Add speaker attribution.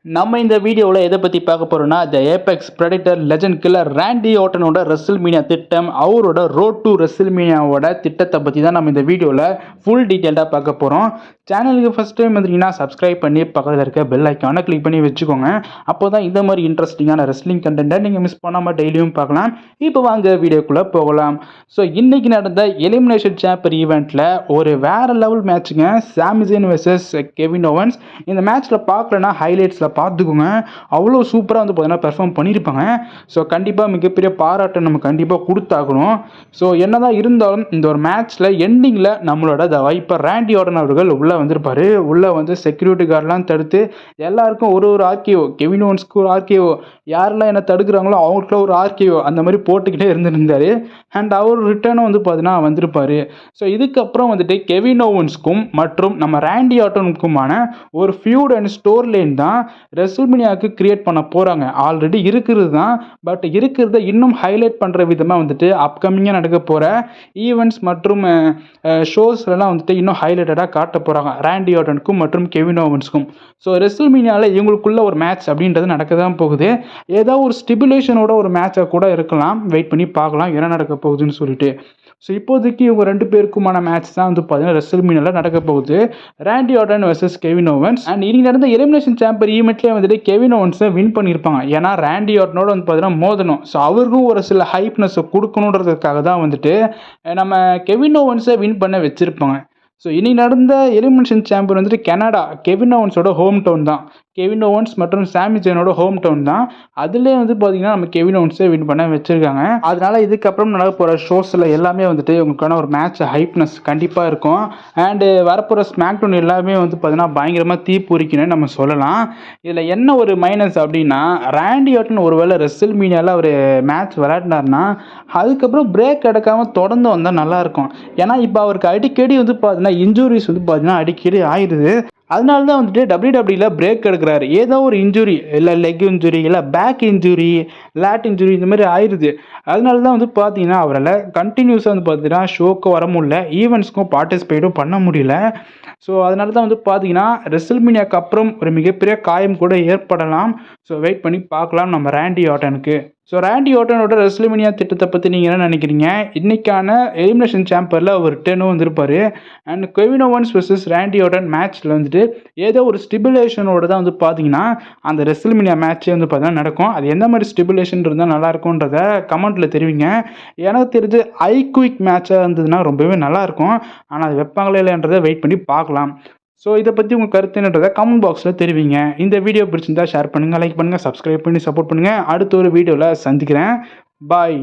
Speaker 1: நம்ம இந்த வீடியோவில் எதை பற்றி பார்க்க போகிறோம்னா த ஏபெக்ஸ் பிரெடிட்டர் லெஜண்ட் கில்லர் ராண்டி ஆர்டனோட ரெசில்மேனியா திட்டம், அவரோட ரோட் டு ரெசில்மேனியாவோட திட்டத்தை பற்றி தான் நம்ம இந்த வீடியோவில் ஃபுல் டீட்டெயில்டாக பார்க்க போகிறோம். சேனலுக்கு ஃபஸ்ட் டைம் வந்துட்டீங்கன்னா சப்ஸ்கிரைப் பண்ணி பக்கத்தில் இருக்க பெல் ஐக்கானை கிளிக் பண்ணி வச்சுக்கோங்க. அப்போ தான் இந்த மாதிரி இன்ட்ரெஸ்டிங்கான ரெஸ்லிங் கண்டென்ட்டை நீங்கள் மிஸ் பண்ணாமல் டெய்லியும் பார்க்கலாம். இப்போ வாங்க வீடியோக்குள்ளே போகலாம். ஸோ இன்றைக்கி நடந்த எலிமினேஷன் சாம்பர் ஈவெண்ட்டில் ஒரு வேறு லெவல் மேட்ச்சுங்க, சாமி ஜெயின் வெர்சஸ் கெவின் ஓவன்ஸ். இந்த மேட்ச்சில் பார்க்கலன்னா ஹைலைட்ஸில் பார்த்துக்கோங்க. அவ்வளோ சூப்பராக வந்து பார்த்தீங்கன்னா பெர்ஃபார்ம் பண்ணியிருப்பாங்க. ஸோ கண்டிப்பாக மிகப்பெரிய பாராட்டை நம்ம கண்டிப்பாக கொடுத்தாகணும். ஸோ என்னதான் இருந்தாலும் இந்த ஒரு மேட்ச்சில் எண்டிங்கில் நம்மளோட த வைப்பர் ராண்டி ஆர்டன் அவர்கள் உள்ளே வந்திருப்பார். உள்ளே வந்து செக்யூரிட்டி கார்டெலாம் தடுத்து எல்லாருக்கும் ஒரு ஆர்கேஓ, கெவின் ஓவன்ஸ்க்கு ஒரு ஆர்கேஓ, யாரெல்லாம் என்ன தடுக்கிறாங்களோ அவங்களுக்குள்ள ஒரு ஆர்கேஓ அந்த மாதிரி போட்டுக்கிட்டே இருந்திருந்தார். அண்ட் அவர் ரிட்டர்னும் வந்து பார்த்தீங்கன்னா வந்திருப்பார். ஸோ இதுக்கப்புறம் வந்துட்டு கெவின் ஓவன்ஸ்க்கும் மற்றும் நம்ம ராண்டி ஆர்டனுக்குமான ஒரு ஃபியூட் அண்ட் ஸ்டோர் லைன் தான் ரெசில்மேனியாவுக்கு கிரியேட் பண்ண போகிறாங்க. ஆல்ரெடி இருக்கிறது தான், பட் இருக்கிறத இன்னும் ஹைலைட் பண்ணுற விதமாக வந்துட்டு அப்கமிங்காக நடக்க போகிற ஈவெண்ட்ஸ் மற்றும் ஷோஸ்லாம் வந்துட்டு இன்னும் ஹைலைட்டடாக காட்ட போகிறாங்க ராண்டி ஆர்டனுக்கும் மற்றும் கெவின் ஓவன்ஸ்க்கும். ஸோ ரெசில்மேனியாவில் இவங்களுக்குள்ள ஒரு மேட்ச் அப்படின்றது நடக்க தான் போகுது. ஏதோ ஒரு ஸ்டிபுலேஷனோட ஒரு மேட்சாக கூட இருக்கலாம். வெயிட் பண்ணி பார்க்கலாம் என்ன நடக்க போகுதுன்னு சொல்லிட்டு. ஸோ இப்போதைக்கு இவங்க ரெண்டு பேருக்குமான மேட்ச் தான் வந்து பார்த்தீங்கன்னா ரெசில்மேனியாவில் நடக்க போகுது. Randy Orton versus Kevin Owens. And இன்னைக்கு நடந்த எலிமினேஷன் சாம்பர் ஈவெண்ட்லேயே வந்துட்டு கெவின் ஓவன்ஸை வின் பண்ணியிருப்பாங்க. ஏன்னா ராண்டி ஆர்டனோட வந்து பார்த்தீங்கன்னா மோதணும். ஸோ அவருக்கும் ஒரு சில ஹைப்னஸை கொடுக்கணுன்றதுக்காக தான் வந்துட்டு நம்ம கெவின் ஓவன்ஸை வின் பண்ண வச்சுருப்பாங்க. ஸோ இன்னைக்கு நடந்த எலிமினேஷன் சாம்பர் வந்துட்டு கனடா, கெவின் ஓவன்ஸோட ஹோம் டவுன் தான். கெவின் ஓவன்ஸ் மற்றும் சாமி ஜெயினோட ஹோம் டவுன் தான். அதுலேயே வந்து பார்த்தீங்கன்னா நம்ம கெவின் ஓவன்ஸை வின் பண்ண வச்சுருக்காங்க. அதனால இதுக்கப்புறம் நடக்க போகிற ஷோஸில் எல்லாமே வந்துட்டு உங்களுக்கான ஒரு மேட்ச் ஹைப்னஸ் கண்டிப்பாக இருக்கும். அண்டு வரப்போகிற ஸ்மாக் டவுன் எல்லாமே வந்து பார்த்தீங்கன்னா பயங்கரமாக தீப்பொறிக்கணும்னு நம்ம சொல்லலாம். இதில் என்ன ஒரு மைனஸ் அப்படின்னா, ராண்டி ஆர்டன் ஒருவேளை ரெசில்மேனியாவில் ஒரு மேட்ச் விளையாடினார்னா அதுக்கப்புறம் பிரேக் எடுக்காமல் தொடர்ந்து வந்தால் நல்லாயிருக்கும். ஏன்னா இப்போ அவருக்கு அடிக்கடி வந்து பார்த்தீங்கன்னா இன்ஜுரிஸ் வந்து பார்த்தீங்கன்னா அடிக்கடி ஆயிடுது. அதனால தான் வந்துட்டு டபிள்யூடபிள்யூவில் பிரேக் எடுக்கிறாரு. ஏதோ ஒரு இன்ஜுரி, இல்லை லெக் இன்ஜுரி, இல்லை பேக் இன்ஜுரி, லேட் இன்ஜுரி இந்த மாதிரி ஆயிடுது. அதனால தான் வந்து பார்த்தீங்கன்னா அவரால் கண்டினியூஸாக வந்து பார்த்தீங்கன்னா ஷோக்கு வர முடியல, ஈவெண்ட்ஸ்க்கும் பார்ட்டிசிபேட்டும் பண்ண முடியல. ஸோ அதனால தான் வந்து பார்த்தீங்கன்னா ரெசில்மேனியாவுக்கு அப்புறம் ஒரு மிகப்பெரிய காயம் கூட ஏற்படலாம். ஸோ வெயிட் பண்ணி பார்க்கலாம் நம்ம ராண்டி ஆர்டனுக்கு. ஸோ ராண்டி ஆர்டனோட ரெசில்மேனியா திட்டத்தை பற்றி நீங்கள் என்ன நினைக்கிறீங்க? இன்றைக்கான எலிமினேஷன் சாம்பரில் அவர் ரிட்டர்னும் வந்திருப்பார். And Kevin Owens versus Randy Ardern மேட்ச்சில் வந்துட்டு ஏதோ ஒரு ஸ்டிபுலேஷனோட தான் வந்து பார்த்தீங்கன்னா அந்த ரெசில்மேனியா மேட்ச்சே வந்து பார்த்தீங்கன்னா நடக்கும். அது எந்த மாதிரி ஸ்டிபுலேஷன் இருந்தால் நல்லாயிருக்குன்றத கமெண்ட்டில் தெரிவிங்க. எனக்கு தெரிஞ்சு குயிக் மேட்சாக இருந்ததுன்னா ரொம்பவே நல்லாயிருக்கும். ஆனால் அது வைப்பாங்களே இல்லைன்றதை வெயிட் பண்ணி பார்க்கலாம். ஸோ இதை பற்றி உங்கள் கருத்து என்னன்றதை கமெண்ட் பாக்ஸில் தெரிவிங்க. இந்த வீடியோ பிடிச்சிருந்தா ஷேர் பண்ணுங்கள், லைக் பண்ணுங்கள், சப்ஸ்கிரைப் பண்ணி சப்போர்ட் பண்ணுங்கள். அடுத்த ஒரு வீடியோவில் சந்திக்கிறேன். பாய்.